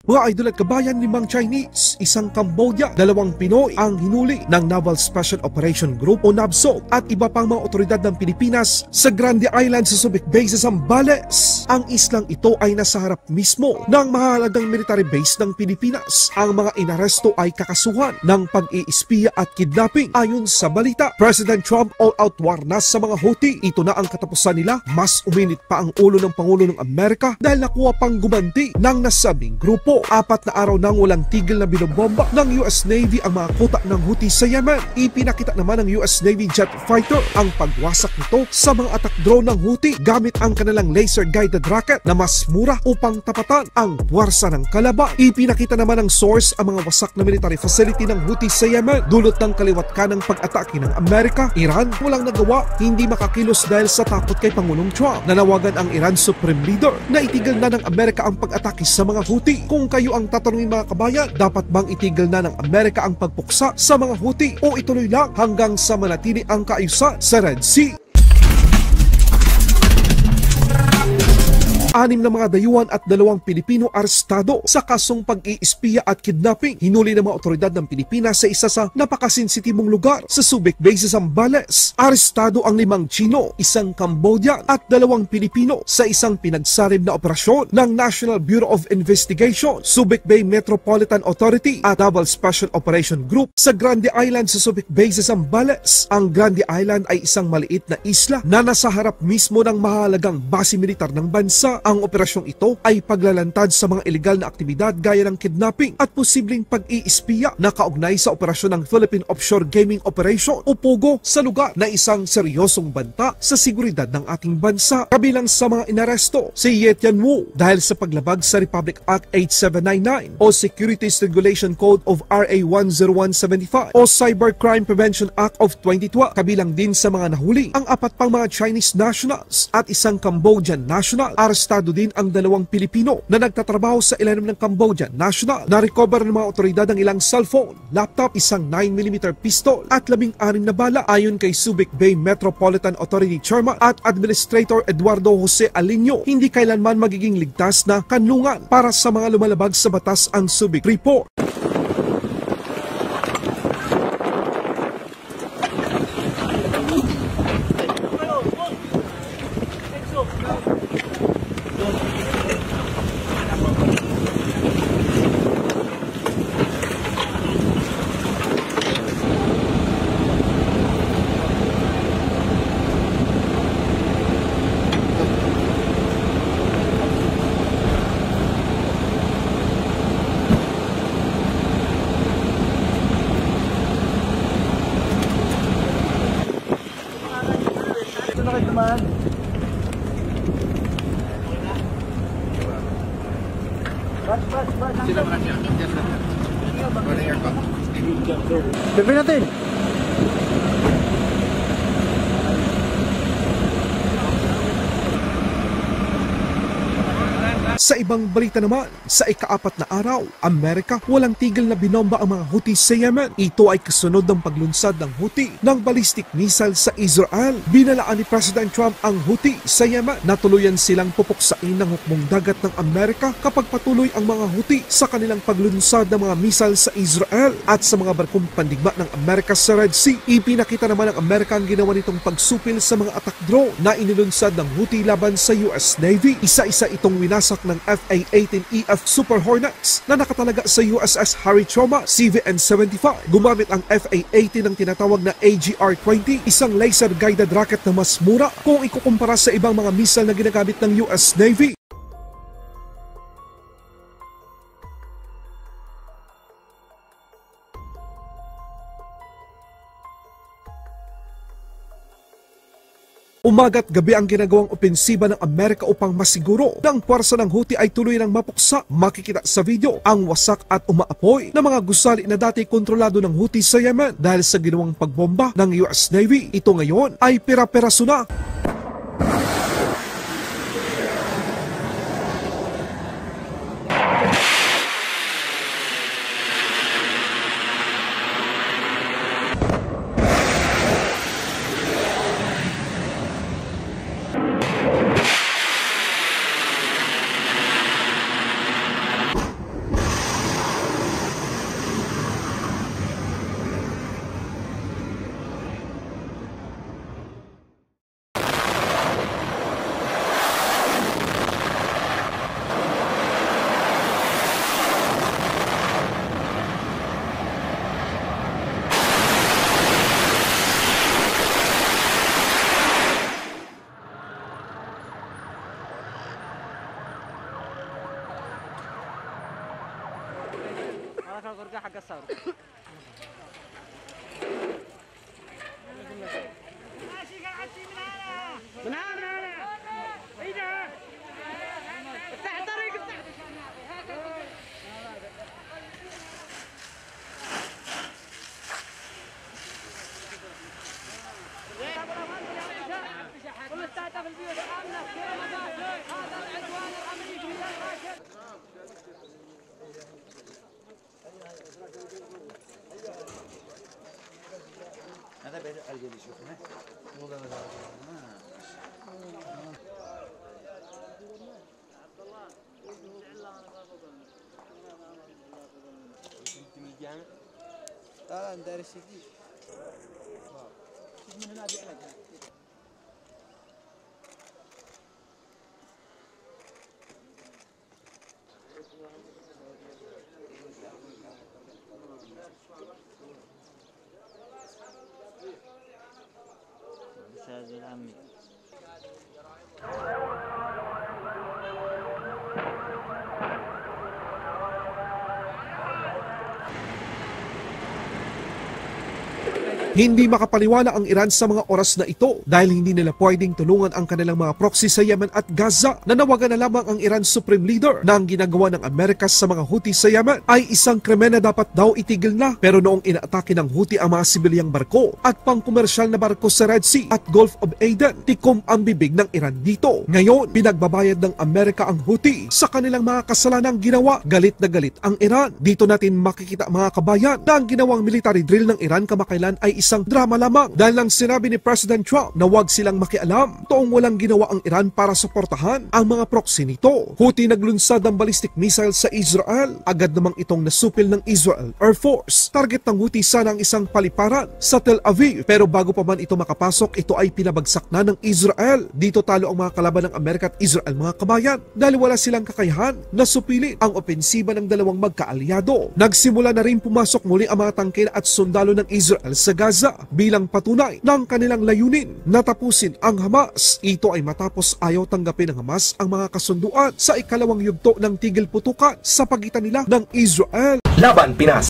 Mga idol at kabayan, 5 Chinese, 1 Cambodia, 2 Pinoy ang hinuli ng Naval Special Operation Group o NAVSOG at iba pang mga otoridad ng Pilipinas sa Grande Island sa Subic Bay sa Zambales. Ang islang ito ay nasa harap mismo ng mahalagang military base ng Pilipinas. Ang mga inaresto ay kakasuhan ng pag-iispiya at kidnapping. Ayon sa balita, President Trump all-out war na sa mga Houthi. Ito na ang katapusan nila. Mas uminit pa ang ulo ng Pangulo ng Amerika dahil nakuha pang gumanti ng nasabing grupo. 4 na araw nang walang tigil na binobomba ng US Navy ang mga kuta ng Houthi sa Yemen. Ipinakita naman ng US Navy jet fighter ang pagwasak nito sa mga attack drone ng Houthi gamit ang kanilang laser-guided rocket na mas mura upang tapatan ang puwersa ng kalaban. Ipinakita naman ng source ang mga wasak na military facility ng Houthi sa Yemen dulot ng kaliwat kanang pag-atake ng Amerika. Iran walang nagawa, hindi makakilos dahil sa takot kay Pangulong Trump. Nanawagan ang Iran Supreme Leader na itigil na ng Amerika ang pag-atake sa mga Houthi. Kung kayo ang tatanungin mga kabayan, dapat bang itigil na ng Amerika ang pagpuksa sa mga Houthi o ituloy lang hanggang sa manatili ang kaayusan sa Red Sea? 6 na mga dayuhan at 2 Pilipino arestado sa kasong pag-iispiya at kidnapping. Hinuli ng mga otoridad ng Pilipinas sa isa sa napakasensitibong lugar sa Subic Bay sa Zambales. Arestado ang 5 Chino, 1 Cambodian at 2 Pilipino sa isang pinagsalib na operasyon ng National Bureau of Investigation, Subic Bay Metropolitan Authority at Naval Special Operation Group sa Grande Island sa Subic Bay sa Zambales. Ang Grande Island ay isang maliit na isla na nasa harap mismo ng mahalagang base militar ng bansa. Ang operasyong ito ay paglalantad sa mga ilegal na aktibidad gaya ng kidnapping at posibleng pag-iispiya na kaugnay sa operasyon ng Philippine Offshore Gaming Operation o POGO sa lugar na isang seryosong banta sa seguridad ng ating bansa. Kabilang sa mga inaresto si Ye Tianwu dahil sa paglabag sa Republic Act 8799 o Securities Regulation Code of RA 10175 o Cybercrime Prevention Act of 2012. Kabilang din sa mga nahuli ang 4 pang mga Chinese nationals at 1 Cambodian national. Arestado din ang 2 Pilipino na nagtatrabaho sa ilalim ng Cambodian national. Na-recover ng mga otoridad ang ilang cellphone, laptop, 1 9mm pistol at 16 na bala. Ayon kay Subic Bay Metropolitan Authority Chairman at Administrator Eduardo Jose Alinio, hindi kailanman magiging ligtas na kanlungan para sa mga lumalabag sa batas ang Subic Report. Bebe natin. Sa ibang balita naman, sa ika-4 na araw, Amerika walang tigil na binomba ang mga Houthi sa Yemen. Ito ay kasunod ng paglunsad ng Houthi ng ballistic missile sa Israel. Binalaan ni President Trump ang Houthi sa Yemen na tuluyan silang pupuksain ng hukbong dagat ng Amerika kapag patuloy ang mga Houthi sa kanilang paglunsad ng mga missile sa Israel at sa mga barkong pandigma ng Amerika sa Red Sea. Ipinakita naman ng Amerika ang ginawa nitong pagsupil sa mga attack drone na inilunsad ng Houthi laban sa US Navy. Isa-isa itong winasak ng FA-18EF Super Hornets na nakatalaga sa USS Harry Truman CVN-75. Gumamit ang FA-18 ng tinatawag na AGR-20, isang laser-guided rocket na mas mura kung ikukumpara sa ibang mga missile na ginagamit ng US Navy. Umaga't gabi ang ginagawang opensiba ng Amerika upang masiguro na ang puwersa ng Houthi ay tuloy ng mapuksa. Makikita sa video ang wasak at umaapoy na mga gusali na dati kontrolado ng Houthi sa Yemen dahil sa ginawang pagbomba ng US Navy. Ito ngayon ay pira-piraso na. هذا بعد الجلي شوفنا والله ما لا ندير الشيء من هنا بيعلق أستاذ العمي Hindi makapaniwala ang Iran sa mga oras na ito dahil hindi nila pwedeng tulungan ang kanilang mga proxy sa Yemen at Gaza. Nanawagan na lamang ang Iran Supreme Leader na ang ginagawa ng Amerika sa mga Houthi sa Yemen ay isang krimen na dapat daw itigil na. Pero noong inaatake ng Houthi ang mga sibilyang barko at pangkomersyal na barko sa Red Sea at Gulf of Aden, tikom ang bibig ng Iran dito. Ngayon, pinagbabayad ng Amerika ang Houthi sa kanilang mga kasalanang ginawa. Galit na galit ang Iran. Dito natin makikita mga kabayan na ang ginawang military drill ng Iran kamakailan ay isang drama lamang dahil lang sinabi ni President Trump na huwag silang makialam. Toong walang ginawa ang Iran para suportahan ang mga proxy nito. Houthi naglunsad ng ballistic missile sa Israel. Agad namang itong nasupil ng Israel Air Force. Target ng Houthi sana ang isang paliparan sa Tel Aviv. Pero bago pa man ito makapasok, ito ay pinabagsak na ng Israel. Dito talo ang mga kalaban ng Amerika at Israel mga kabayan dahil wala silang kakayahan na supilin ang opensiba ng dalawang magkaalyado. Nagsimula na rin pumasok muli ang mga tangke at sundalo ng Israel sa Gaza bilang patunay ng kanilang layunin na tapusin ang Hamas. Ito ay matapos ayaw tanggapin ng Hamas ang mga kasunduan sa ikalawang yugto ng tigil putukan sa pagitan nila ng Israel. Laban Pinas.